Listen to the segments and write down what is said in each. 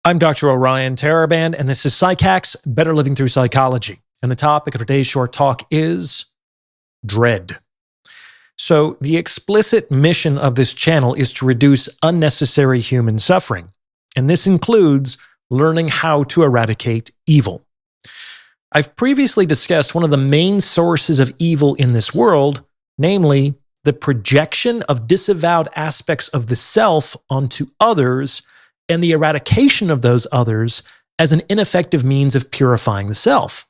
I'm Dr. Orion Taraban, and this is PsycHacks, Better Living Through Psychology. And the topic of today's short talk is dread. So the explicit mission of this channel is to reduce unnecessary human suffering. And this includes learning how to eradicate evil. I've previously discussed one of the main sources of evil in this world, namely the projection of disavowed aspects of the self onto others and the eradication of those others as an ineffective means of purifying the self.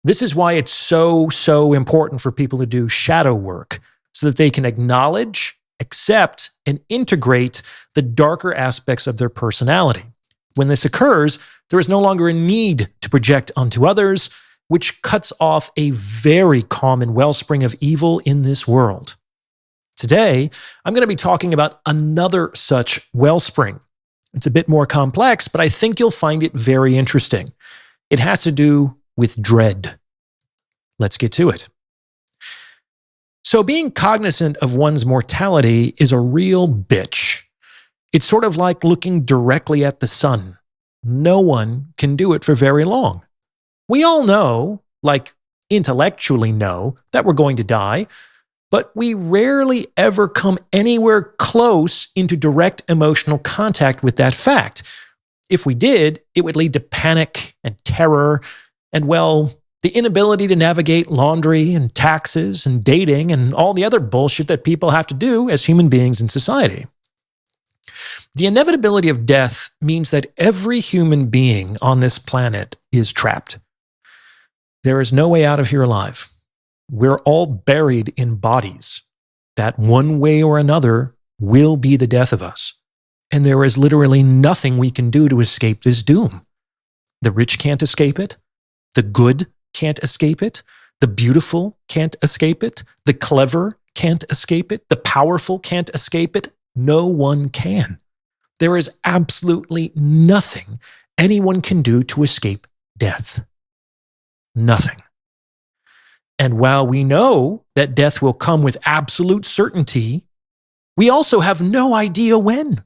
This is why it's so important for people to do shadow work so that they can acknowledge, accept, and integrate the darker aspects of their personality. When this occurs, there is no longer a need to project onto others, which cuts off a very common wellspring of evil in this world. Today, I'm going to be talking about another such wellspring. It's a bit more complex, but I think you'll find it very interesting. It has to do with dread. Let's get to it. So being cognizant of one's mortality is a real bitch. It's sort of like looking directly at the sun. No one can do it for very long. We all know, like intellectually know, that we're going to die, but we rarely ever come anywhere close into direct emotional contact with that fact. If we did, it would lead to panic and terror and, well, the inability to navigate laundry and taxes and dating and all the other bullshit that people have to do as human beings in society. The inevitability of death means that every human being on this planet is trapped. There is no way out of here alive. We're all buried in bodies that one way or another will be the death of us. And there is literally nothing we can do to escape this doom. The rich can't escape it. The good can't escape it. The beautiful can't escape it. The clever can't escape it. The powerful can't escape it. No one can. There is absolutely nothing anyone can do to escape death. Nothing. And while we know that death will come with absolute certainty, we also have no idea when.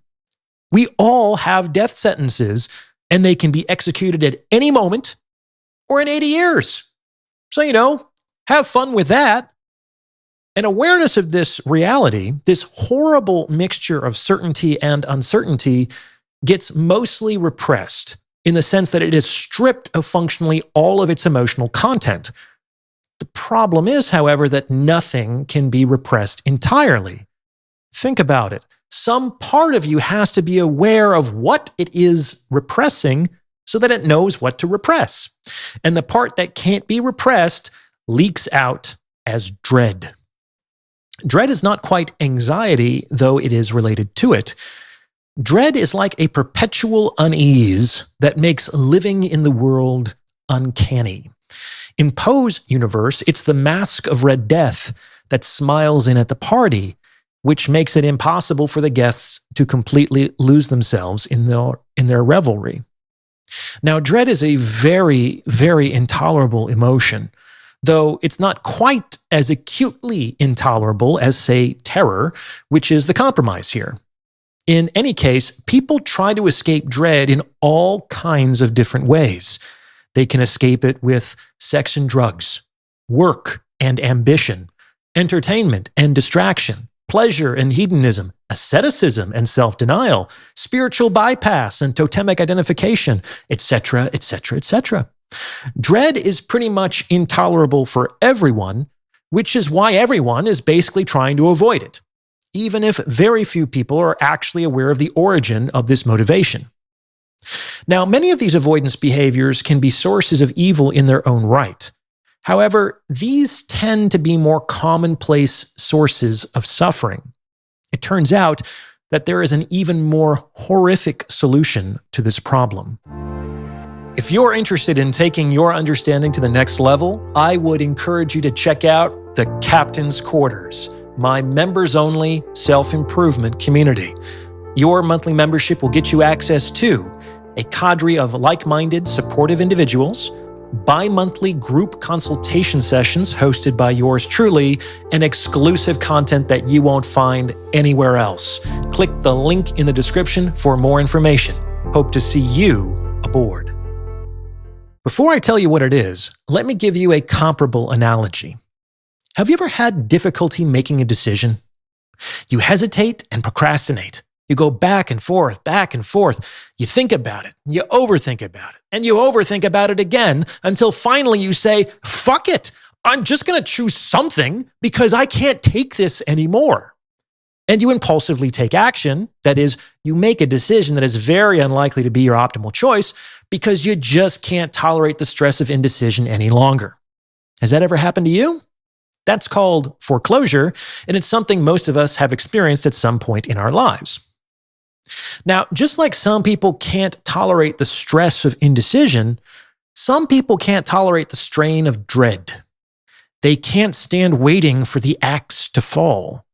We all have death sentences, and they can be executed at any moment or in 80 years. So, have fun with that. An awareness of this reality, this horrible mixture of certainty and uncertainty, gets mostly repressed in the sense that it is stripped of functionally all of its emotional content. The problem is, however, that nothing can be repressed entirely. Think about it. Some part of you has to be aware of what it is repressing so that it knows what to repress. And the part that can't be repressed leaks out as dread. Dread is not quite anxiety, though it is related to it. Dread is like a perpetual unease that makes living in the world uncanny. In Poe's universe, it's the mask of Red Death that smiles in at the party, which makes it impossible for the guests to completely lose themselves in their revelry. Now, dread is a very, very intolerable emotion, though it's not quite as acutely intolerable as, say, terror, which is the compromise here. In any case, people try to escape dread in all kinds of different ways. They can escape it with sex and drugs, work and ambition, entertainment and distraction, pleasure and hedonism, asceticism and self-denial, spiritual bypass and totemic identification, etc., etc., etc. Dread is pretty much intolerable for everyone, which is why everyone is basically trying to avoid it, even if very few people are actually aware of the origin of this motivation. Now, many of these avoidance behaviors can be sources of evil in their own right. However, these tend to be more commonplace sources of suffering. It turns out that there is an even more horrific solution to this problem. If you're interested in taking your understanding to the next level, I would encourage you to check out the Captain's Quarters, my members-only self-improvement community. Your monthly membership will get you access to a cadre of like-minded, supportive individuals, bi-monthly group consultation sessions hosted by yours truly, and exclusive content that you won't find anywhere else. Click the link in the description for more information. Hope to see you aboard. Before I tell you what it is, let me give you a comparable analogy. Have you ever had difficulty making a decision? You hesitate and procrastinate. You go back and forth, back and forth. You think about it, you overthink about it, and you overthink about it again until finally you say, fuck it. I'm just going to choose something because I can't take this anymore. And you impulsively take action. That is, you make a decision that is very unlikely to be your optimal choice because you just can't tolerate the stress of indecision any longer. Has that ever happened to you? That's called foreclosure, and it's something most of us have experienced at some point in our lives. Now, just like some people can't tolerate the stress of indecision, some people can't tolerate the strain of dread. They can't stand waiting for the axe to fall.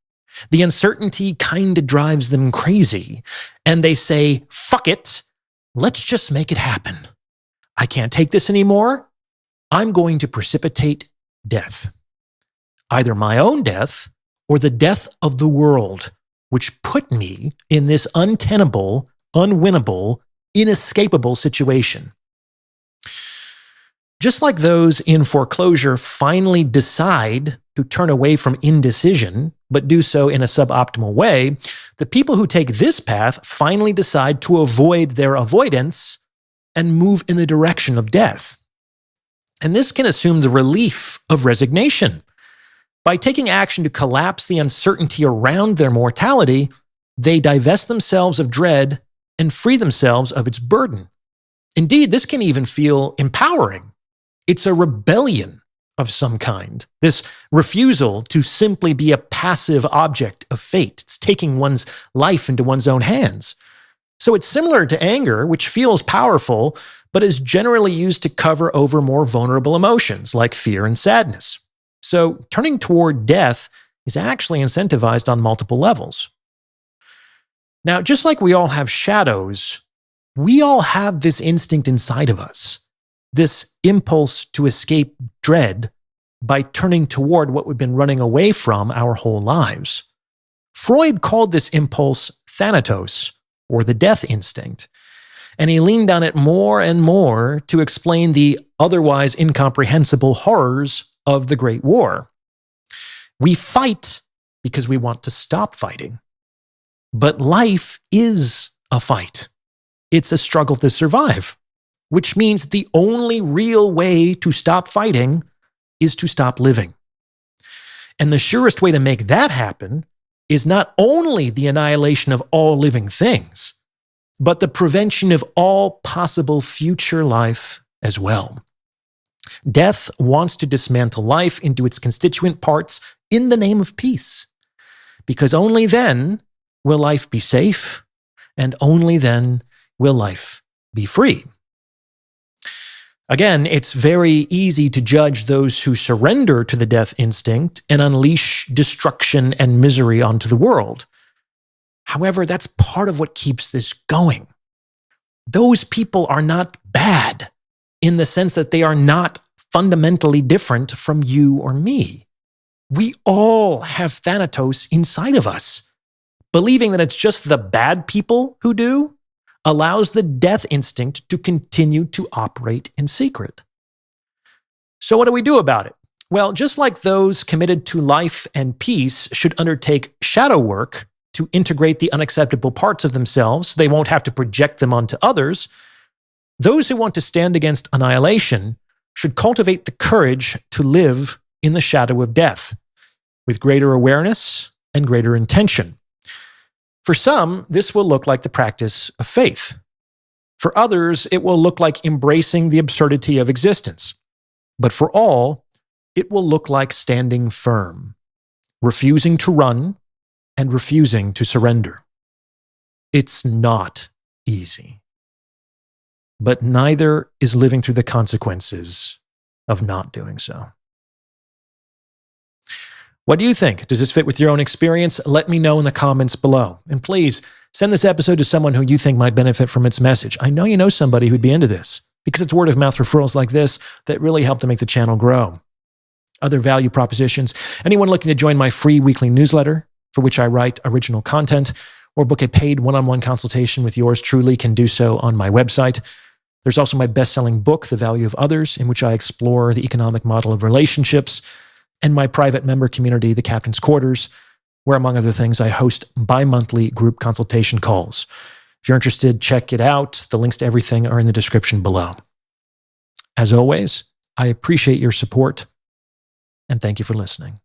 The uncertainty kind of drives them crazy, and they say, fuck it, let's just make it happen. I can't take this anymore. I'm going to precipitate death. Either my own death or the death of the world, which put me in this untenable, unwinnable, inescapable situation. Just like those in foreclosure finally decide to turn away from indecision, but do so in a suboptimal way, the people who take this path finally decide to avoid their avoidance and move in the direction of death. And this can assume the relief of resignation. By taking action to collapse the uncertainty around their mortality, they divest themselves of dread and free themselves of its burden. Indeed, this can even feel empowering. It's a rebellion of some kind, this refusal to simply be a passive object of fate. It's taking one's life into one's own hands. So it's similar to anger, which feels powerful, but is generally used to cover over more vulnerable emotions like fear and sadness. So turning toward death is actually incentivized on multiple levels. Now, just like we all have shadows, we all have this instinct inside of us, this impulse to escape dread by turning toward what we've been running away from our whole lives. Freud called this impulse Thanatos, or the death instinct, and he leaned on it more and more to explain the otherwise incomprehensible horrors of the Great War. We fight because we want to stop fighting. But life is a fight. It's a struggle to survive, which means the only real way to stop fighting is to stop living. And the surest way to make that happen is not only the annihilation of all living things, but the prevention of all possible future life as well. Death wants to dismantle life into its constituent parts in the name of peace, because only then will life be safe, and only then will life be free. Again, it's very easy to judge those who surrender to the death instinct and unleash destruction and misery onto the world. However, that's part of what keeps this going. Those people are not bad in the sense that they are not fundamentally different from you or me. We all have Thanatos inside of us. Believing that it's just the bad people who do allows the death instinct to continue to operate in secret. So what do we do about it? Well, just like those committed to life and peace should undertake shadow work to integrate the unacceptable parts of themselves, they won't have to project them onto others. Those who want to stand against annihilation should cultivate the courage to live in the shadow of death with greater awareness and greater intention. For some, this will look like the practice of faith. For others, it will look like embracing the absurdity of existence. But for all, it will look like standing firm, refusing to run and refusing to surrender. It's not easy. But neither is living through the consequences of not doing so. What do you think? Does this fit with your own experience? Let me know in the comments below. And please send this episode to someone who you think might benefit from its message. I know you know somebody who'd be into this because it's word of mouth referrals like this that really help to make the channel grow. Other value propositions. Anyone looking to join my free weekly newsletter, for which I write original content, or book a paid one-on-one consultation with yours truly, can do so on my website. There's also my best-selling book, The Value of Others, in which I explore the economic model of relationships, and my private member community, The Captain's Quarters, where, among other things, I host bi-monthly group consultation calls. If you're interested, check it out. The links to everything are in the description below. As always, I appreciate your support, and thank you for listening.